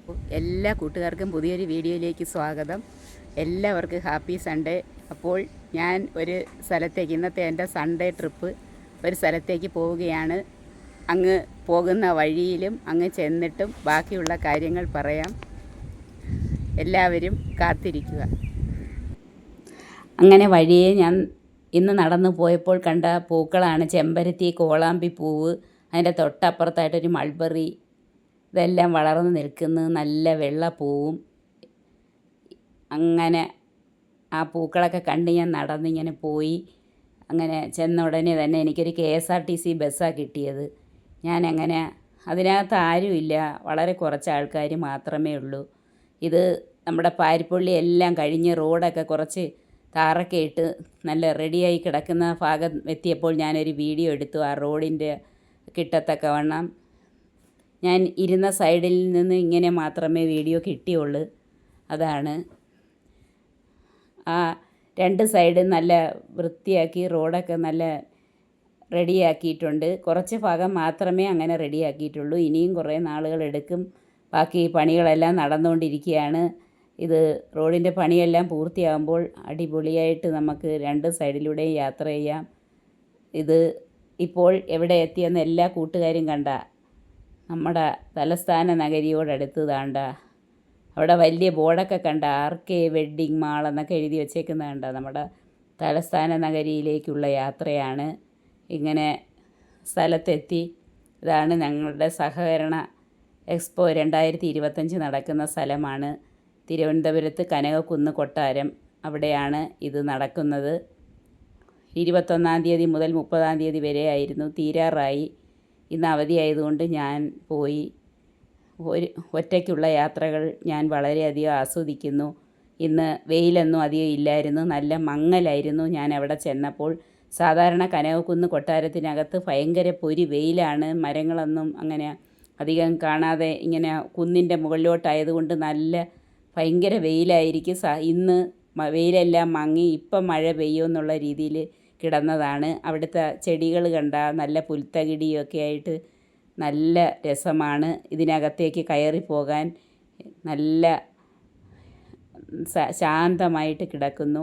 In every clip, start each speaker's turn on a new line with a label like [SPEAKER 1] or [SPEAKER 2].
[SPEAKER 1] എല്ലാ കൂട്ടുകാർക്കും പുതിയൊരു വീഡിയോയിലേക്ക് സ്വാഗതം. എല്ലാവർക്കും ഹാപ്പി സൺഡേ. അപ്പോൾ ഞാൻ ഒരു സ്ഥലത്തേക്ക്, ഇന്നത്തെ എൻ്റെ സൺഡേ ട്രിപ്പ്, ഒരു സ്ഥലത്തേക്ക് പോവുകയാണ്. അങ്ങ് പോകുന്ന വഴിയിലും അങ്ങ് ചെന്നിട്ടും ബാക്കിയുള്ള കാര്യങ്ങൾ പറയാം. എല്ലാവരും കാത്തിരിക്കുക. അങ്ങനെ വഴിയെ ഞാൻ ഇന്ന് നടന്നു പോയപ്പോൾ കണ്ട പൂക്കളാണ് ചെമ്പരത്തി, കോളാമ്പി പൂവ്, അതിൻ്റെ തൊട്ടപ്പുറത്തായിട്ടൊരു മൾബറി, ഇതെല്ലാം വളർന്ന് നിൽക്കുന്നു. നല്ല വെള്ളപ്പൂവും. അങ്ങനെ ആ പൂക്കളൊക്കെ കണ്ട് ഞാൻ നടന്നിങ്ങനെ പോയി. അങ്ങനെ ചെന്ന ഉടനെ തന്നെ എനിക്കൊരു KSRTC ബസ്സാണ് കിട്ടിയത്. ഞാനങ്ങനെ അതിനകത്ത് ആരുമില്ല, വളരെ കുറച്ച് ആൾക്കാർ മാത്രമേ ഉള്ളൂ. ഇത് നമ്മുടെ പാരിപ്പള്ളി എല്ലാം കഴിഞ്ഞ് റോഡൊക്കെ കുറച്ച് താറൊക്കെ ഇട്ട് നല്ല റെഡിയായി കിടക്കുന്ന ഭാഗം എത്തിയപ്പോൾ ഞാനൊരു വീഡിയോ എടുത്തു. ആ റോഡിൻ്റെ കിട്ടത്തക്കവണ്ണം ഞാൻ ഇരുന്ന സൈഡിൽ നിന്ന് ഇങ്ങനെ മാത്രമേ വീഡിയോ കിട്ടിയുള്ളൂ. അതാണ് ആ രണ്ട് സൈഡും നല്ല വൃത്തിയാക്കി റോഡൊക്കെ നല്ല റെഡിയാക്കിയിട്ടുണ്ട്. കുറച്ച് ഭാഗം മാത്രമേ അങ്ങനെ റെഡിയാക്കിയിട്ടുള്ളൂ. ഇനിയും കുറേ നാളുകൾ എടുക്കും. ബാക്കി പണികളെല്ലാം നടന്നുകൊണ്ടിരിക്കുകയാണ്. ഇത് റോഡിൻ്റെ പണിയെല്ലാം പൂർത്തിയാകുമ്പോൾ അടിപൊളിയായിട്ട് നമുക്ക് രണ്ട് സൈഡിലൂടെയും യാത്ര ചെയ്യാം. ഇത് ഇപ്പോൾ എവിടെ എത്തിയെന്ന് എല്ലാ കൂട്ടുകാരും കണ്ട നമ്മുടെ തലസ്ഥാന നഗരിയോടടുത്ത് താണ്ട അവിടെ വലിയ ബോർഡൊക്കെ കണ്ട RK വെഡ്ഡിങ് മാൾ എന്നൊക്കെ എഴുതി വച്ചേക്കുന്ന കണ്ട നമ്മുടെ തലസ്ഥാന നഗരിയിലേക്കുള്ള യാത്രയാണ്. ഇങ്ങനെ സ്ഥലത്തെത്തി. ഇതാണ് ഞങ്ങളുടെ സഹകരണ എക്സ്പോ 2025 നടക്കുന്ന സ്ഥലമാണ്. തിരുവനന്തപുരത്ത് കനകക്കുന്ന് കൊട്ടാരം, അവിടെയാണ് ഇത് നടക്കുന്നത്. 21-ാം തീയതി മുതൽ 30-ാം തീയതി വരെ ആയിരുന്നു. തീരാറായി. ഇന്ന് അവധിയായതുകൊണ്ട് ഞാൻ പോയി. ഒറ്റയ്ക്കുള്ള യാത്രകൾ ഞാൻ വളരെയധികം ആസ്വദിക്കുന്നു. ഇന്ന് വെയിലൊന്നും അധികം ഇല്ലായിരുന്നു, നല്ല മങ്ങലായിരുന്നു ഞാൻ അവിടെ ചെന്നപ്പോൾ. സാധാരണ കനകക്കുന്ന് കൊട്ടാരത്തിനകത്ത് ഭയങ്കര പൊരി വെയിലാണ്. മരങ്ങളൊന്നും അങ്ങനെ അധികം കാണാതെ ഇങ്ങനെ കുന്നിൻ്റെ മുകളിലോട്ടായതുകൊണ്ട് നല്ല ഭയങ്കര വെയിലായിരിക്കും. ഇന്ന് വെയിലെല്ലാം മങ്ങി ഇപ്പം മഴ പെയ്യുമെന്നുള്ള രീതിയിൽ കിടന്നതാണ്. അവിടുത്തെ ചെടികൾ കണ്ട നല്ല പുൽത്തകിടിയൊക്കെ ആയിട്ട് നല്ല രസമാണ്. ഇതിനകത്തേക്ക് കയറിപ്പോകാൻ നല്ല ശാന്തമായിട്ട് കിടക്കുന്നു.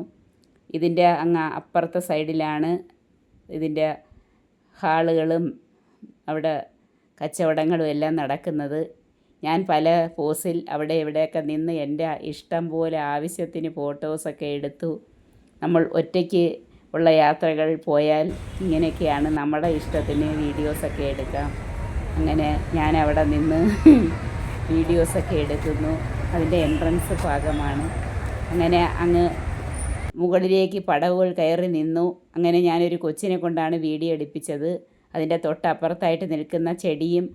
[SPEAKER 1] ഇതിൻ്റെ അങ്ങ് അപ്പുറത്തെ സൈഡിലാണ് ഇതിൻ്റെ ഹാളുകളും അവിടെ കച്ചവടങ്ങളും എല്ലാം നടക്കുന്നത്. ഞാൻ പല പോസിൽ അവിടെ ഇവിടെയൊക്കെ നിന്ന് എൻ്റെ ഇഷ്ടം പോലെ ആവശ്യത്തിന് ഫോട്ടോസൊക്കെ എടുത്തു. നമ്മൾ ഒറ്റയ്ക്ക് ഉള്ള യാത്രകൾ പോയാൽ ഇങ്ങനെയൊക്കെയാണ്, നമ്മുടെ ഇഷ്ടത്തിന് വീഡിയോസൊക്കെ എടുക്കാം. അങ്ങനെ ഞാൻ അവിടെ നിന്ന് വീഡിയോസൊക്കെ എടുക്കുന്നു. അതിൻ്റെ എൻട്രൻസ് ഭാഗമാണ്. അങ്ങനെ അങ്ങ് മുകളിലേക്ക് പടവുകൾ കയറി നിന്നു. അങ്ങനെ ഞാനൊരു കൊച്ചിനെ കൊണ്ടാണ് വീഡിയോ എടുപ്പിച്ചത്. അതിൻ്റെ തൊട്ടപ്പുറത്തായിട്ട് നിൽക്കുന്ന ചെടിയും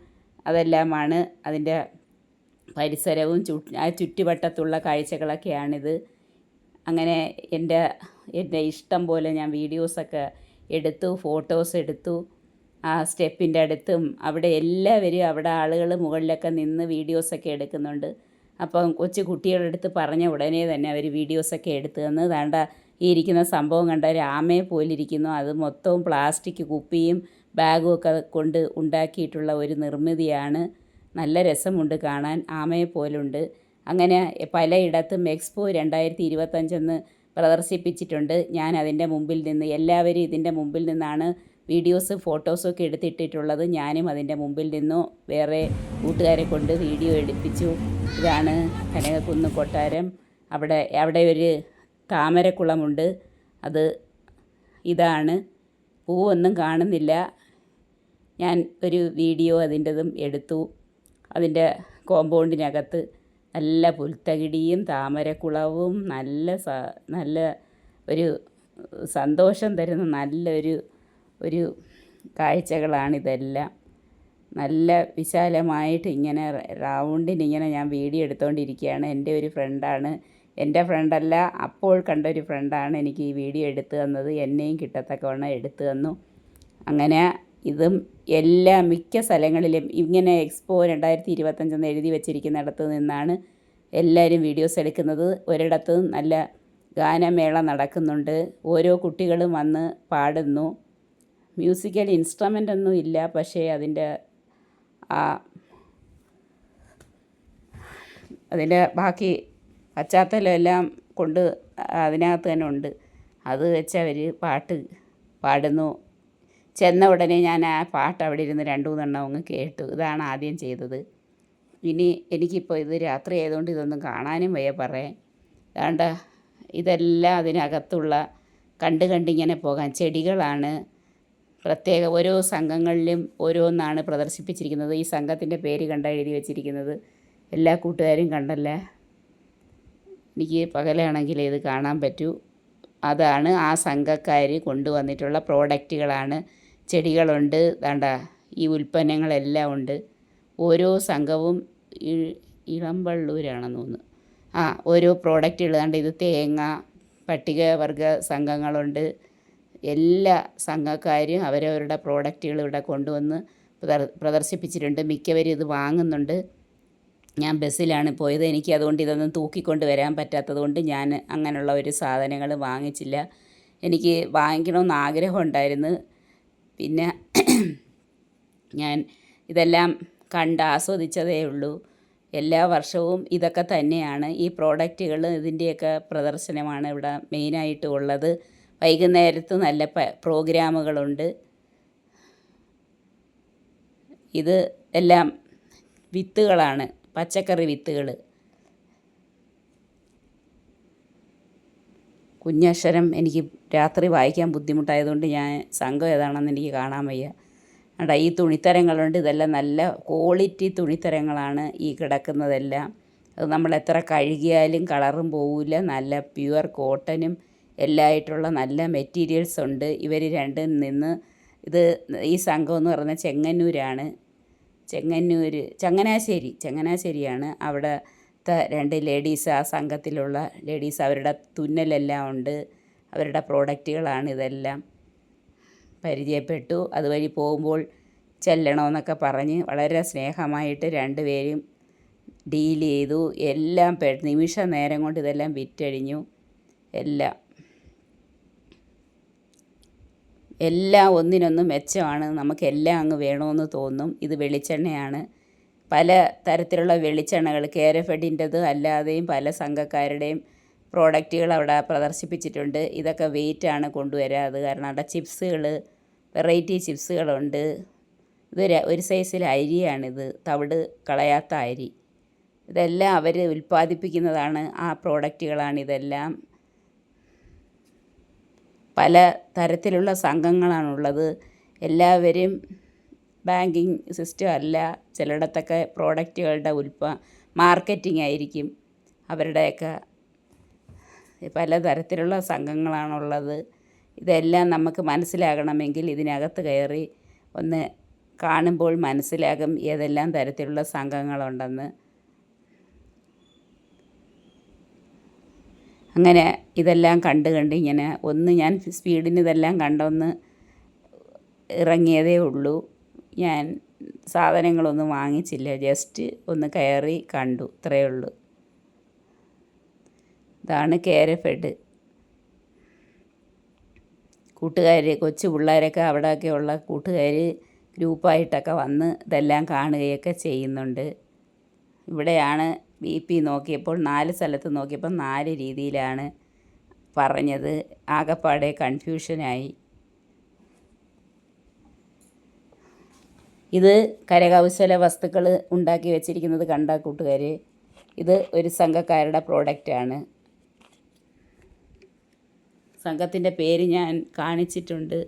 [SPEAKER 1] അതെല്ലാമാണ് അതിൻ്റെ പരിസരവും ആ ചുറ്റുവട്ടത്തുള്ള കാഴ്ചകളൊക്കെയാണിത്. അങ്ങനെ എൻ്റെ ഇഷ്ടം പോലെ ഞാൻ വീഡിയോസൊക്കെ എടുത്തു, ഫോട്ടോസ് എടുത്തു. ആ സ്റ്റെപ്പിൻ്റെ അടുത്തും അവിടെ എല്ലാവരും, അവിടെ ആളുകൾ മുകളിലൊക്കെ നിന്ന് വീഡിയോസൊക്കെ എടുക്കുന്നുണ്ട്. അപ്പം കൊച്ചു കുട്ടികളുടെ അടുത്ത് പറഞ്ഞ ഉടനെ തന്നെ അവർ വീഡിയോസൊക്കെ എടുത്തു തന്ന്. ദാണ്ട ഈ ഇരിക്കുന്ന സംഭവം കണ്ട ഒരു ആമയെ പോലിരിക്കുന്നു. അത് മൊത്തവും പ്ലാസ്റ്റിക് കുപ്പിയും ബാഗും ഒക്കെ കൊണ്ട് ഉണ്ടാക്കിയിട്ടുള്ള ഒരു നിർമ്മിതിയാണ്. നല്ല രസമുണ്ട് കാണാൻ, ആമയെ പോലുണ്ട്. അങ്ങനെ പലയിടത്തും എക്സ്പോ 2025 പ്രദർശിപ്പിച്ചിട്ടുണ്ട്. ഞാൻ അതിൻ്റെ മുമ്പിൽ നിന്ന്, എല്ലാവരും ഇതിൻ്റെ മുമ്പിൽ നിന്നാണ് വീഡിയോസ് ഫോട്ടോസും ഒക്കെ എടുത്തിട്ടുള്ളത്. ഞാനും അതിൻ്റെ മുമ്പിൽ നിന്നു വേറെ കൂട്ടുകാരെ കൊണ്ട് വീഡിയോ എടുപ്പിച്ചു. ഇതാണ് കനകക്കുന്ന് കൊട്ടാരം. അവിടെ ഒരു താമരക്കുളമുണ്ട്. ഇതാണ്. പൂവൊന്നും കാണുന്നില്ല. ഞാൻ ഒരു വീഡിയോ അതിൻ്റെതും എടുത്തു. അതിൻ്റെ കോമ്പൗണ്ടിനകത്ത് നല്ല പുൽത്തകിടിയും താമരക്കുളവും നല്ല ഒരു സന്തോഷം തരുന്ന നല്ലൊരു കാഴ്ചകളാണിതെല്ലാം. നല്ല വിശാലമായിട്ട് ഇങ്ങനെ റൗണ്ടിനിങ്ങനെ ഞാൻ വീഡിയോ എടുത്തുകൊണ്ടിരിക്കുകയാണ്. എൻ്റെ ഒരു ഫ്രണ്ടാണ്, എൻ്റെ ഫ്രണ്ടല്ല, അപ്പോൾ കണ്ടൊരു ഫ്രണ്ടാണ് എനിക്ക് ഈ വീഡിയോ എടുത്തു തന്നത്. എന്നെയും കിട്ടത്തക്കവണ്ണം എടുത്തു തന്നു. അങ്ങനെ ഇതും മിക്ക സ്ഥലങ്ങളിലും ഇങ്ങനെ എക്സ്പോ 2025 എഴുതി വച്ചിരിക്കുന്നിടത്ത് നിന്നാണ് എല്ലാവരും വീഡിയോസ് എടുക്കുന്നത്. ഒരിടത്ത് നല്ല ഗാനമേള നടക്കുന്നുണ്ട്. ഓരോ കുട്ടികളും വന്ന് പാടുന്നു. മ്യൂസിക്കൽ ഇൻസ്ട്രുമെൻ്റ് ഒന്നും ഇല്ല, പക്ഷേ അതിൻ്റെ ആ അതിൻ്റെ ബാക്കി പശ്ചാത്തലം എല്ലാം കൊണ്ട് അതിനകത്ത് തന്നെ ഉണ്ട്. അത് വെച്ച് അവർ പാട്ട് പാടുന്നു. ചെന്ന ഉടനെ ഞാൻ ആ പാട്ട് അവിടെ ഇരുന്ന് 2-3 അങ്ങ് കേട്ടു. ഇതാണ് ആദ്യം ചെയ്തത്. ഇനി എനിക്കിപ്പോൾ ഇത് രാത്രി ആയതുകൊണ്ട് ഇതൊന്നും കാണാനും വയ്യ പറയാൻ. വേണ്ട, ഇതെല്ലാം അതിനകത്തുള്ള കണ്ടിങ്ങനെ പോകാൻ ചെടികളാണ്. പ്രത്യേക ഓരോ സംഘങ്ങളിലും ഓരോന്നാണ് പ്രദർശിപ്പിച്ചിരിക്കുന്നത്. ഈ സംഘത്തിൻ്റെ പേര് എഴുതി വെച്ചിരിക്കുന്നത്. എല്ലാ കൂട്ടുകാരും കണ്ടല്ലേ. എനിക്ക് പകലാണെങ്കിൽ ഇത് കാണാൻ പറ്റൂ. അതാണ് ആ സംഘക്കാർ കൊണ്ടുവന്നിട്ടുള്ള പ്രോഡക്റ്റുകളാണ്. ചെടികളുണ്ട്, വേണ്ട ഈ ഉൽപ്പന്നങ്ങളെല്ലാം ഉണ്ട്. ഓരോ സംഘവും ഇളമ്പള്ളൂരാണെന്ന് തോന്നുന്നു. ഓരോ പ്രോഡക്റ്റുകൾ കണ്ട് ഇത് തേങ്ങ, പട്ടികവർഗ സംഘങ്ങളുണ്ട്. എല്ലാ സംഘക്കാരും അവരവരുടെ പ്രോഡക്റ്റുകൾ ഇവിടെ കൊണ്ടുവന്ന് പ്രദർശിപ്പിച്ചിട്ടുണ്ട്. മിക്കവരും ഇത് വാങ്ങുന്നുണ്ട്. ഞാൻ ബസ്സിലാണ് പോയത്. എനിക്ക് അതുകൊണ്ട് ഇതൊന്നും തൂക്കിക്കൊണ്ട് വരാൻ പറ്റാത്തത് കൊണ്ട് ഞാൻ അങ്ങനെയുള്ള ഒരു സാധനങ്ങൾ വാങ്ങിച്ചില്ല. എനിക്ക് വാങ്ങിക്കണമെന്ന് ആഗ്രഹം ഉണ്ടായിരുന്നു. പിന്നെ ഞാൻ ഇതെല്ലാം കണ്ട് ആസ്വദിച്ചതേ ഉള്ളൂ. എല്ലാ വർഷവും ഇതൊക്കെ തന്നെയാണ്. ഈ പ്രോഡക്റ്റുകൾ ഇതിൻ്റെയൊക്കെ പ്രദർശനമാണ് ഇവിടെ മെയിനായിട്ട് ഉള്ളത്. വൈകുന്നേരത്ത് നല്ല പ്രോഗ്രാമുകളുണ്ട്. ഇത് എല്ലാം വിത്തുകളാണ്, പച്ചക്കറി വിത്തുകൾ. കുഞ്ഞക്ഷരം എനിക്ക് രാത്രി വായിക്കാൻ ബുദ്ധിമുട്ടായതുകൊണ്ട് ഞാൻ സംഘം ഏതാണെന്ന് എനിക്ക് കാണാൻ വയ്യ. അവിടെ ഈ തുണിത്തരങ്ങളുണ്ട്. ഇതെല്ലാം നല്ല ക്വാളിറ്റി തുണിത്തരങ്ങളാണ് ഈ കിടക്കുന്നതെല്ലാം. അത് നമ്മൾ എത്ര കഴുകിയാലും കളറും പോവില്ല. നല്ല പ്യുവർ കോട്ടനും എല്ലായിട്ടുള്ള നല്ല മെറ്റീരിയൽസ് ഉണ്ട്. ഇവർ രണ്ടും നിന്ന് ഇത് ഈ സംഘം എന്ന് പറയുന്നത് ചെങ്ങന്നൂരാണ്. ചങ്ങനാശ്ശേരിയാണ്. അവിടുത്തെ 2 ലേഡീസ്, ആ സംഘത്തിലുള്ള ലേഡീസ്, അവരുടെ തുന്നലെല്ലാം ഉണ്ട്. അവരുടെ പ്രോഡക്റ്റുകളാണ് ഇതെല്ലാം. പരിചയപ്പെട്ടു. അതുവഴി പോകുമ്പോൾ ചെല്ലണമെന്നൊക്കെ പറഞ്ഞ് വളരെ സ്നേഹമായിട്ട് 2 പേരും ഡീൽ ചെയ്തു. എല്ലാം നിമിഷ നേരം കൊണ്ട് ഇതെല്ലാം വിറ്റഴിഞ്ഞു. എല്ലാം ഒന്നിനൊന്ന് മെച്ചമാണ്. നമുക്കെല്ലാം അങ്ങ് വേണമെന്ന് തോന്നും. ഇത് വെളിച്ചെണ്ണയാണ്. പല തരത്തിലുള്ള വെളിച്ചെണ്ണകൾ, കേരഫെഡിൻ്റെത് അല്ലാതെയും പല സംഘക്കാരുടെയും പ്രോഡക്റ്റുകൾ അവിടെ പ്രദർശിപ്പിച്ചിട്ടുണ്ട്. ഇതൊക്കെ വെയിറ്റാണ് കൊണ്ടുവരിക. അത് കാരണം അവിടെ ചിപ്സുകൾ, വെറൈറ്റി ചിപ്സുകളുണ്ട്. ഇത് ഒരു സൈസിൽ അരിയാണിത്, തവിട് കളയാത്ത അരി. ഇതെല്ലാം അവർ ഉൽപ്പാദിപ്പിക്കുന്നതാണ്. ആ പ്രോഡക്റ്റുകളാണ് ഇതെല്ലാം. പല തരത്തിലുള്ള സംഘങ്ങളാണുള്ളത്. എല്ലാവരും ബാങ്കിങ് സിസ്റ്റം അല്ല. ചിലയിടത്തൊക്കെ പ്രോഡക്റ്റുകളുടെ മാർക്കറ്റിംഗ് ആയിരിക്കും അവരുടെയൊക്കെ. പലതരത്തിലുള്ള സംഘങ്ങളാണുള്ളത്. ഇതെല്ലാം നമുക്ക് മനസ്സിലാകണമെങ്കിൽ ഇതിനകത്ത് കയറി ഒന്ന് കാണുമ്പോൾ മനസ്സിലാകും ഏതെല്ലാം തരത്തിലുള്ള സംഘങ്ങളുണ്ടെന്ന്. അങ്ങനെ ഇതെല്ലാം കണ്ട് ഇങ്ങനെ ഞാൻ സ്പീഡിന് ഇതെല്ലാം കണ്ടൊന്ന് ഇറങ്ങിയതേ ഉള്ളൂ. ഞാൻ സാധനങ്ങളൊന്നും വാങ്ങിച്ചില്ല. ജസ്റ്റ് ഒന്ന് കയറി കണ്ടു, ഇത്രയേ ഉള്ളൂ. ഇതാണ് കേരഫെഡ്. കൂട്ടുകാർ, കൊച്ചു പിള്ളേരൊക്കെ അവിടെയൊക്കെയുള്ള കൂട്ടുകാർ ഗ്രൂപ്പായിട്ടൊക്കെ വന്ന് ഇതെല്ലാം കാണുകയൊക്കെ ചെയ്യുന്നുണ്ട്. ഇവിടെയാണ് BP നോക്കിയപ്പോൾ 4 സ്ഥലത്ത് നോക്കിയപ്പോൾ 4 രീതിയിലാണ് പറഞ്ഞത്. ആകപ്പാടെ കൺഫ്യൂഷനായി. ഇത് കരകൗശല വസ്തുക്കൾ ഉണ്ടാക്കി വെച്ചിരിക്കുന്നത് കണ്ട കൂട്ടുകാർ. ഇത് ഒരു സംഘക്കാരുടെ പ്രോഡക്റ്റാണ്. സംഘത്തിൻ്റെ പേര് ഞാൻ കാണിച്ചിട്ടുണ്ട്.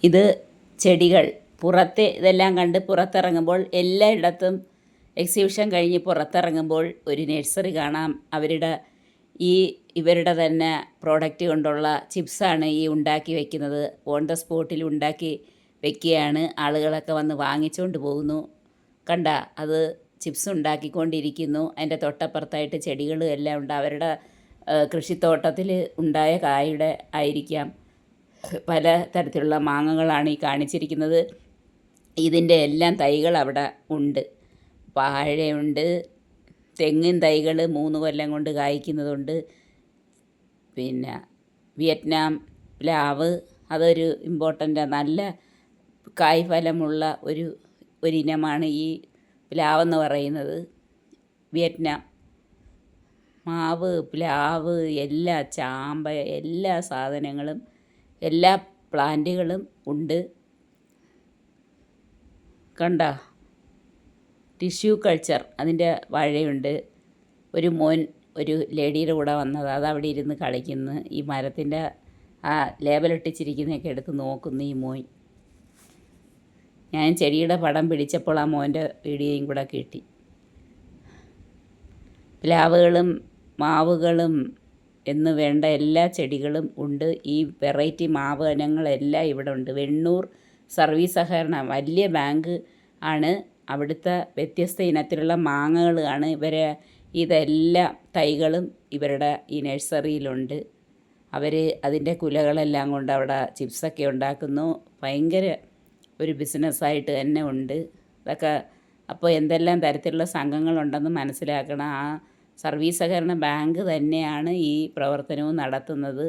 [SPEAKER 1] ഇത് ചെടികൾ. ഇതെല്ലാം കണ്ട് പുറത്തിറങ്ങുമ്പോൾ എല്ലായിടത്തും എക്സിബിഷൻ കഴിഞ്ഞ് പുറത്തിറങ്ങുമ്പോൾ ഒരു നഴ്സറി കാണാം. ഇവരുടെ തന്നെ പ്രോഡക്റ്റ് കൊണ്ടുള്ള ചിപ്സാണ് ഈ ഉണ്ടാക്കി വയ്ക്കുന്നത്. ഓൺ ദ സ്പോട്ടിൽ ഉണ്ടാക്കി വയ്ക്കുകയാണ്. ആളുകളൊക്കെ വന്ന് വാങ്ങിച്ചുകൊണ്ട് പോകുന്നു. കണ്ട, അത് ചിപ്സ് ഉണ്ടാക്കിക്കൊണ്ടിരിക്കുന്നു. അതിൻ്റെ തൊട്ടപ്പുറത്തായിട്ട് ചെടികളും എല്ലാം ഉണ്ട്. അവരുടെ കൃഷിത്തോട്ടത്തിൽ ഉണ്ടായ കായുടെ ആയിരിക്കാം. പല തരത്തിലുള്ള മാങ്ങകളാണ് ഈ കാണിച്ചിരിക്കുന്നത്. ഇതിൻ്റെ എല്ലാം തൈകൾ അവിടെ ഉണ്ട്. വാഴയുണ്ട്, തെങ്ങിൻ തൈകൾ 3 കൊല്ലം കൊണ്ട് കായ്ക്കുന്നതുണ്ട്. പിന്നെ വിയറ്റ്നാം പ്ലാവ്, അതൊരു ഇമ്പോർട്ടൻ്റാണ്. നല്ല കായ്ഫലമുള്ള ഒരിനമാണ് ഈ പ്ലാവെന്ന് പറയുന്നത്. വിയറ്റ്നാം മാവ്, പ്ലാവ്, എല്ലാ ചാമ്പ, എല്ലാ സാധനങ്ങളും, എല്ലാ പ്ലാന്റുകളും ഉണ്ട്. കണ്ട ടിഷ്യൂ കൾച്ചർ, അതിൻ്റെ വാഴയുണ്ട്. ഒരു മോൻ ഒരു ലേഡിയുടെ കൂടെ വന്നത്, അതവിടെ ഇരുന്ന് കളിക്കുന്നു. ഈ മരത്തിൻ്റെ ആ ലേബലൊട്ടിച്ചിരിക്കുന്നതൊക്കെ എടുത്ത് നോക്കുന്നു ഈ മോൻ. ഞാൻ ചെടിയുടെ പടം പിടിച്ചപ്പോൾ ആ മോൻ്റെ വീഡിയോയും കൂടെ കിട്ടി. പ്ലാവുകളും മാവുകളും എന്ന് വേണ്ട എല്ലാ ചെടികളും ഉണ്ട്. ഈ വെറൈറ്റി മാവ് ഇനങ്ങളെല്ലാം ഇവിടെ ഉണ്ട്. വെണ്ണൂർ സർവീസ് സഹകരണ വലിയ ബാങ്ക് ആണ്. അവിടുത്തെ വ്യത്യസ്ത ഇനത്തിലുള്ള മാങ്ങകളാണ് ഇതെല്ലാ തൈകളും ഇവരുടെ ഈ നഴ്സറിയിലുണ്ട്. അവർ അതിൻ്റെ കുലകളെല്ലാം കൊണ്ട് അവിടെ ചിപ്സൊക്കെ ഉണ്ടാക്കുന്നു. ഭയങ്കര ഒരു ബിസിനസ്സായിട്ട് തന്നെ ഉണ്ട് ഇതൊക്കെ. അപ്പോൾ എന്തെല്ലാം തരത്തിലുള്ള സംഘങ്ങളുണ്ടെന്ന് മനസ്സിലാക്കണം. ആ സർവീസ് സഹകരണ ബാങ്ക് തന്നെയാണ് ഈ പ്രവർത്തനവും നടത്തുന്നത്.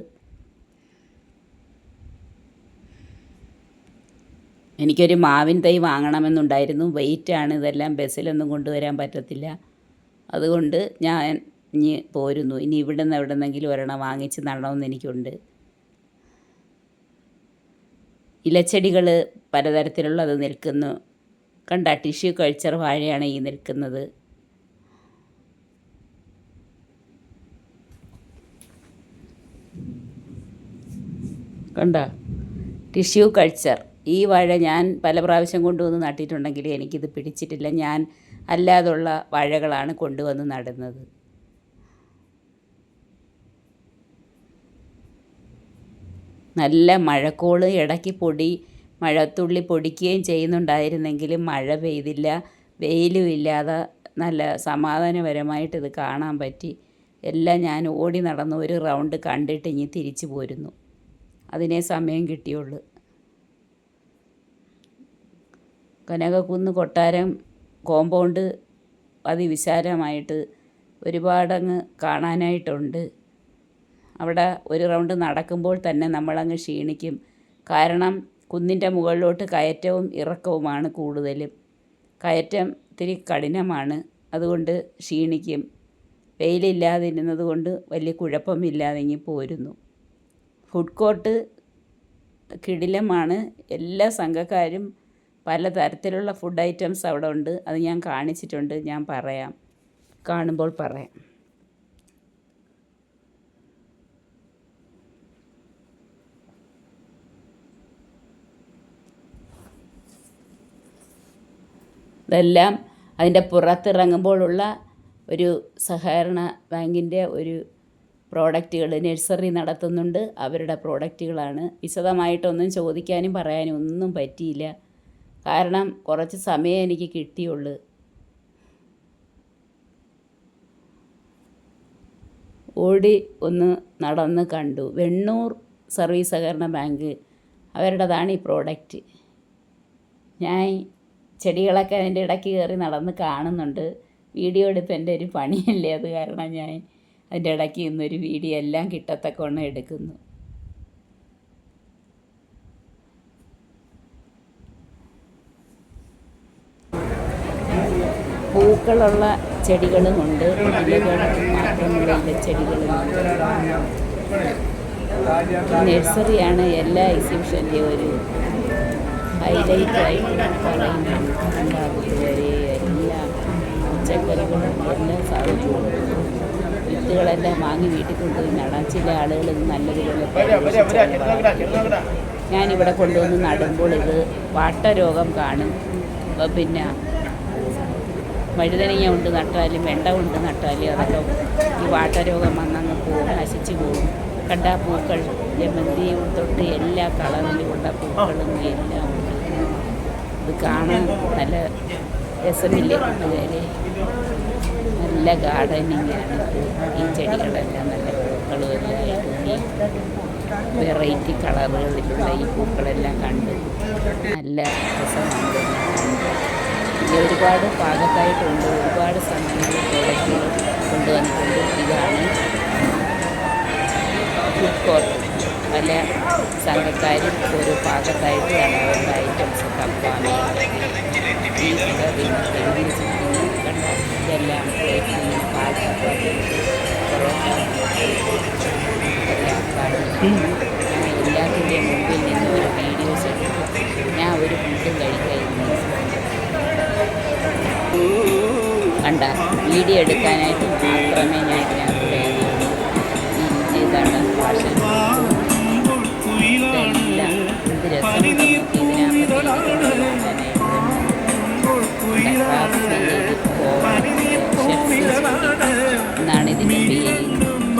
[SPEAKER 1] എനിക്കൊരു മാവിൻ തൈ വാങ്ങണമെന്നുണ്ടായിരുന്നു. വെയിറ്റാണ്, ഇതെല്ലാം ബസ്സിലൊന്നും കൊണ്ടുവരാൻ പറ്റത്തില്ല. അതുകൊണ്ട് ഞാൻ ഇനി പോരുന്നു. ഇനി ഇവിടുന്ന് എവിടുന്നെങ്കിലും ഒരെണ്ണം വാങ്ങിച്ച് നടണമെന്ന് എനിക്കുണ്ട്. ഇലച്ചെടികൾ പലതരത്തിലുള്ളത് നിൽക്കുന്നു. കണ്ട ടിഷ്യൂ കൾച്ചർ വാഴയാണ് ഈ നിൽക്കുന്നത്. കണ്ട ടിഷ്യൂ കൾച്ചർ. ഈ വാഴ ഞാൻ പല പ്രാവശ്യം കൊണ്ടുവന്ന് നട്ടിട്ടുണ്ടെങ്കിൽ എനിക്കിത് പിടിച്ചിട്ടില്ല. ഞാൻ അല്ലാതുള്ള വാഴകളാണ് കൊണ്ടുവന്ന് നടുന്നത്. നല്ല മഴക്കോള്, ഇടയ്ക്ക് മഴത്തുള്ളി പൊടിക്കുകയും ചെയ്യുന്നുണ്ടായിരുന്നെങ്കിലും മഴ പെയ്തില്ല. വെയിലും ഇല്ലാതെ നല്ല സമാധാനപരമായിട്ട് ഇത് കാണാൻ പറ്റി. എല്ലാം ഞാൻ ഓടി നടന്ന് ഒരു റൗണ്ട് കണ്ടിട്ട് ഇനി തിരിച്ചു പോരുന്നു. അതിനേ സമയം കിട്ടിയുള്ളൂ. കനകക്കുന്ന് കൊട്ടാരം കോമ്പൗണ്ട് അതിവിശാലമായിട്ട് ഒരുപാടങ്ങ് കാണാനായിട്ടുണ്ട്. അവിടെ ഒരു റൗണ്ട് നടക്കുമ്പോൾ തന്നെ നമ്മളങ്ങ് ക്ഷീണിക്കും. കാരണം കുന്നിൻ്റെ മുകളിലോട്ട് കയറ്റവും ഇറക്കവുമാണ് കൂടുതലും. കയറ്റം ഇത്തിരി കഠിനമാണ്, അതുകൊണ്ട് ക്ഷീണിക്കും. വെയിലില്ലാതിരുന്നത് കൊണ്ട് വലിയ കുഴപ്പമില്ലാതെ ഇങ്ങ് പോരുന്നു. ഫുഡ് കോർട്ട് കിടിലമാണ്. എല്ലാ സംഘക്കാരും പലതരത്തിലുള്ള ഫുഡ് ഐറ്റംസ് അവിടെ ഉണ്ട്. അത് ഞാൻ കാണിച്ചിട്ടുണ്ട്. ഞാൻ പറയാം, കാണുമ്പോൾ പറയാം. ഇതെല്ലാം അതിൻ്റെ പുറത്തിറങ്ങുമ്പോഴുള്ള ഒരു സഹകരണ ബാങ്കിൻ്റെ ഒരു പ്രോഡക്റ്റുകൾ നഴ്സറി നടത്തുന്നുണ്ട്. അവരുടെ പ്രോഡക്റ്റുകളാണ്. വിശദമായിട്ടൊന്നും ചോദിക്കാനും പറയാനും ഒന്നും പറ്റിയില്ല. കാരണം കുറച്ച് സമയം എനിക്ക് കിട്ടിയുള്ളൂ. ഓടി ഒന്ന് നടന്ന് കണ്ടു. വെണ്ണൂർ സർവീസ് സഹകരണ ബാങ്ക് അവരുടേതാണ് ഈ പ്രോഡക്റ്റ്. ഞാൻ ചെടികളൊക്കെ അതിൻ്റെ ഇടയ്ക്ക് കയറി നടന്ന് കാണുന്നുണ്ട്. വീഡിയോ എടുപ്പ് എൻ്റെ ഒരു പണിയല്ലേ, അത് കാരണം ഞാൻ അതിൻ്റെ ഇടയ്ക്ക് ഇന്നൊരു വീഡിയോ എല്ലാം കിട്ടത്തക്കവണ്ണം എടുക്കുന്നു. പൂക്കളുള്ള ചെടികളുമുണ്ട്, ഇലകൾ മാത്രമുള്ള ഇലച്ചെടികളുമുണ്ട്. നഴ്സറിയാണ് എല്ലാ എക്സിബിഷൻ്റെയും ഒരു ഹൈലൈറ്റായിട്ട് പറയുന്നത്. ഉണ്ടാകുന്നവരെ എല്ലാ പച്ചക്കറികളും എല്ലാ സാധനങ്ങളും വിത്തുകളെല്ലാം വാങ്ങി വീട്ടിൽ കൊണ്ടുപോയി നടാൻ. ചില ആളുകൾ ഇത് നല്ലതുപോലെ ഞാനിവിടെ കൊണ്ടുവന്ന് നടുമ്പോൾ ഇത് വാട്ടരോഗം കാണും. പിന്നെ വഴുതനങ്ങ കൊണ്ട് നട്ടാലും വെണ്ട കൊണ്ട് നട്ടാലും അതൊക്കെ ഈ വാട്ടരോഗം വന്നങ്ങ് പോകും, നശിച്ചു പോകും. കണ്ട പൂക്കൾ ജമന്തി തൊട്ട് എല്ലാ കളറിലുമുള്ള പൂക്കളും എല്ലാം ഉണ്ട്. ഇത് കാണാൻ നല്ല രസമില്ലേ കൂട്ടുകാരെ? നല്ല ഗാർഡനിങ്ങാണ്. ഈ ചെടികളെല്ലാം നല്ല പൂക്കളും എല്ലാം വെറൈറ്റി കളറുകളിലുള്ള ഈ പൂക്കളെല്ലാം കണ്ട് നല്ല രസമാണ്. ഒരുപാട് ഭാഗത്തായിട്ടുണ്ട്, ഒരുപാട് സംഘങ്ങൾ പ്രോഡക്റ്റുകൾ കൊണ്ടുവന്നിട്ടുണ്ട്. ഇതാണ് ഫുഡ് കോർട്ട്. പല സംഘക്കാരും ഒരു ഭാഗത്തായിട്ട് അവരുടെ ഐറ്റംസ് കപ്പാമി ബീഫൊക്കെ എഴുതി വെച്ചിരിക്കുന്നു. കണ്ട ഇതെല്ലാം പ്ലേറ്റിൽ പാൽക്കപ്പ പൊറോട്ട എല്ലാം കാണുന്നു. എല്ലാത്തിൻ്റെ മുമ്പിൽ നിന്ന് ഒരു വീഡിയോസ് എടുക്കും. ഞാൻ ഒരു ഫുഡും കഴിക്കായിരുന്നു. കണ്ട വീഡിയോ എടുക്കാനായിട്ട് മാത്രമേ ഞാൻ ഇതിനകത്ത് കയറിയുള്ളൂ. ഇതാണ് ഫാഷൻ. ഇതെല്ലാം എന്ത് രസമുണ്ടെന്ന് എന്നാണ് ഇതിൻ്റെ പേര്.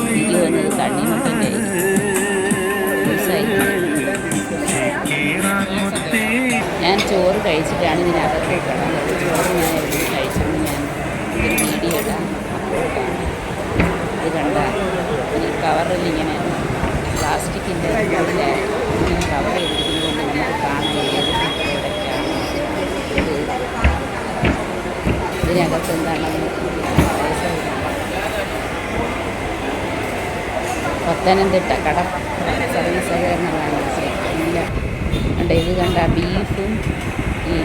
[SPEAKER 1] എനിക്ക് തോന്നുന്നത് തണ്ണിമത്തൻ്റെ ഞാൻ ചോറ് കഴിച്ചിട്ടാണ് ഇതിനകത്ത് കിടന്നത്. ചോറ് ഞാൻ എവിടെ കഴിച്ചെന്ന് ഞാൻ ഒരു വീഡിയോ ഇടാം. ഇത് കണ്ട ഈ കവറിൽ ഇങ്ങനെ പ്ലാസ്റ്റിക്കിൻ്റെ ഇങ്ങനെ കവർ ചെയ്തിരിക്കുന്നത് കൊണ്ട് നമുക്ക് കാണാൻ ഏത് പ്രോഡക്റ്റാണ് ഇത്. ഇതിനകത്ത് എന്താണെന്ന് പത്തനംതിട്ട കട സർവീസ് സഹകരണമാണ് ഇല്ല. കണ്ട ഇത് കണ്ട ബീഫും ഈ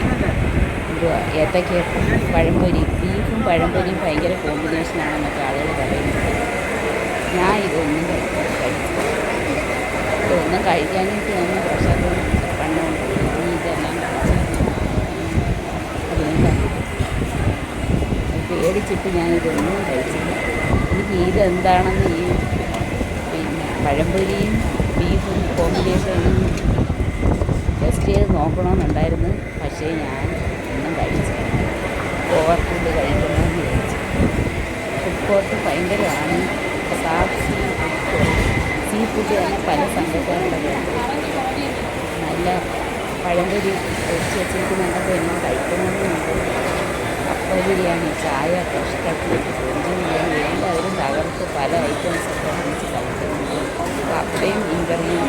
[SPEAKER 1] ഏത്തക്കയപ്പം പഴംപൊരി. ബീഫും പഴംപൊരിയും ഭയങ്കര കോമ്പിനേഷനാണെന്നൊക്കെ ആളുകൾ പറയുന്നത്. ഞാൻ ഇതൊന്നും കഴിച്ചു. ഇതൊന്നും കഴിക്കാനായിട്ട് നമ്മൾ പ്രഷറും പണവും ഇതെല്ലാം പേടിച്ചിട്ട് ഞാനിതൊന്നും കഴിച്ചില്ല. എനിക്ക് ഇതെന്താണെന്ന് ഈ പഴംപൊരിയും ബീഫും കോമ്പിനേഷനും ടെസ്റ്റ് ചെയ്ത് നോക്കണമെന്നുണ്ടായിരുന്നു. പക്ഷേ ഞാൻ ഒന്നും കഴിച്ചില്ല. ഓവർ ഫുഡ് കഴിക്കണമെന്ന് വിചാരിച്ചു. ഫുഡ് കോർട്ട് ഭയങ്കരമാണ്. സീ ഫുഡ് തന്നെ പല സംഘക്കാരുടെ നല്ല പഴംപൊരി ഒഴിച്ച് വെച്ചിരിക്കുന്നുണ്ടപ്പോൾ എനിക്ക് കഴിക്കണമെന്നുണ്ട്. കപ്പ ബിരിയാണി, ചായ, ഫ്രഷ് കട്ട്ലറ്റ്, കൊഞ്ച് ബിരിയാണി എല്ലാവരും തകർത്ത് പല ഐറ്റംസൊക്കെ വാങ്ങിച്ച് കഴിക്കുന്നുണ്ട്. കപ്പയും മീൻകറിയും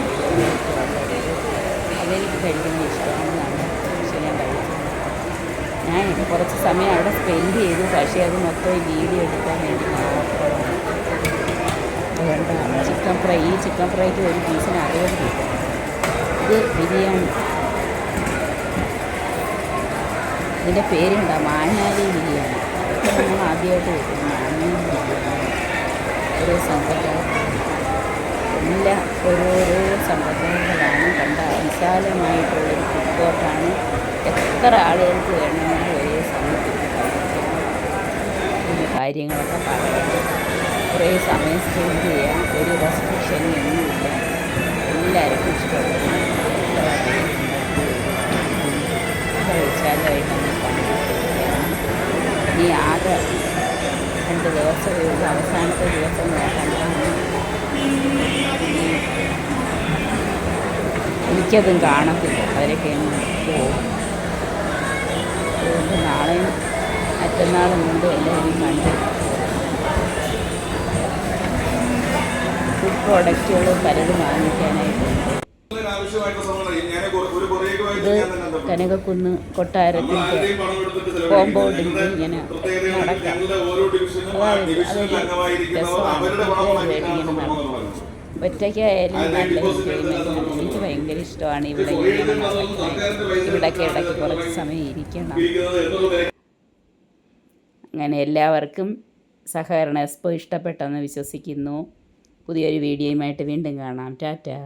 [SPEAKER 1] അതെനിക്ക് കഴിക്കുന്നത് ഇഷ്ടമാണെന്നാണ്. പക്ഷേ ഞാൻ കഴിക്കുന്നത് ഞാൻ കുറച്ച് സമയം അവിടെ സ്പെൻഡ് ചെയ്തു. പക്ഷേ അത് മൊത്തം വീഡിയോ എടുക്കാൻ വേണ്ടി മാത്രമാണ്. വേണ്ട ചിക്കൻ ഫ്രൈ. ഈ ചിക്കൻ ഫ്രൈക്ക് ഒരു പീസിന് 60 രൂപ. ഇത് ബിരിയാണി. ഇതിൻ്റെ പേരുണ്ടോ മാഞ്ഞാലി ബിരിയാണി. അതൊക്കെ നമ്മൾ ആദ്യമായിട്ട് വെക്കും. മാഞ്ഞാലി ബിരിയാണി ഓരോ സംഘക്കാർ എല്ലാം ഓരോരോ സംഘടനകളാണ്. കണ്ട വിശാലമായിട്ടുള്ളൊരു ഫുഡ് കോർട്ടാണ്. എത്ര ആളുകൾക്ക് വേണമെങ്കിൽ ഒരേ സമയത്ത് കാര്യങ്ങളൊക്കെ പറയാം. കുറേ സമയം സ്പെൻഡ് ചെയ്യാം. ഒരു റെസ്ട്രിക്ഷനും ഒന്നുമില്ല. എല്ലാവർക്കും ഇഷ്ടപ്പെടുന്നു. വിശാലമായിട്ടാണ് പണിയാണ്. ഇനി ആകെ 2 ദിവസമേ ഉള്ളൂ. അവസാനത്തെ ദിവസം നോക്കണ്ടാണ്. എനിക്കതും കാണത്തില്ല. അവരൊക്കെ പോകും. അതുകൊണ്ട് നാളെയും മറ്റന്നാളും കൊണ്ട് എല്ലാവരും കണ്ട് ഫുഡ് പ്രോഡക്റ്റുകൾ പലതും വാങ്ങിക്കാനായിട്ടുണ്ട്. ഇത് കനകക്കുന്ന് കൊട്ടാരത്തിൻ്റെ കോമ്പൗണ്ടിൽ ഇങ്ങനെ നടക്കാം. അതൊരു രസമാണ്. ഇങ്ങനെ നടക്കും. ഒറ്റയ്ക്കായാലും നല്ല എൻജോയ്മെൻറ്റാണ്. എനിക്ക് ഭയങ്കര ഇഷ്ടമാണ് ഇവിടെ ഇങ്ങനെ നടക്കാൻ. ഇവിടെയൊക്കെ ഇടയ്ക്ക് കുറച്ച് സമയം ഇരിക്കണം. അങ്ങനെ എല്ലാവർക്കും സഹകരണ എക്സ്പോ ഇഷ്ടപ്പെട്ടെന്ന് വിശ്വസിക്കുന്നു. പുതിയൊരു വീഡിയോയുമായിട്ട് വീണ്ടും കാണാം. ടാറ്റാ.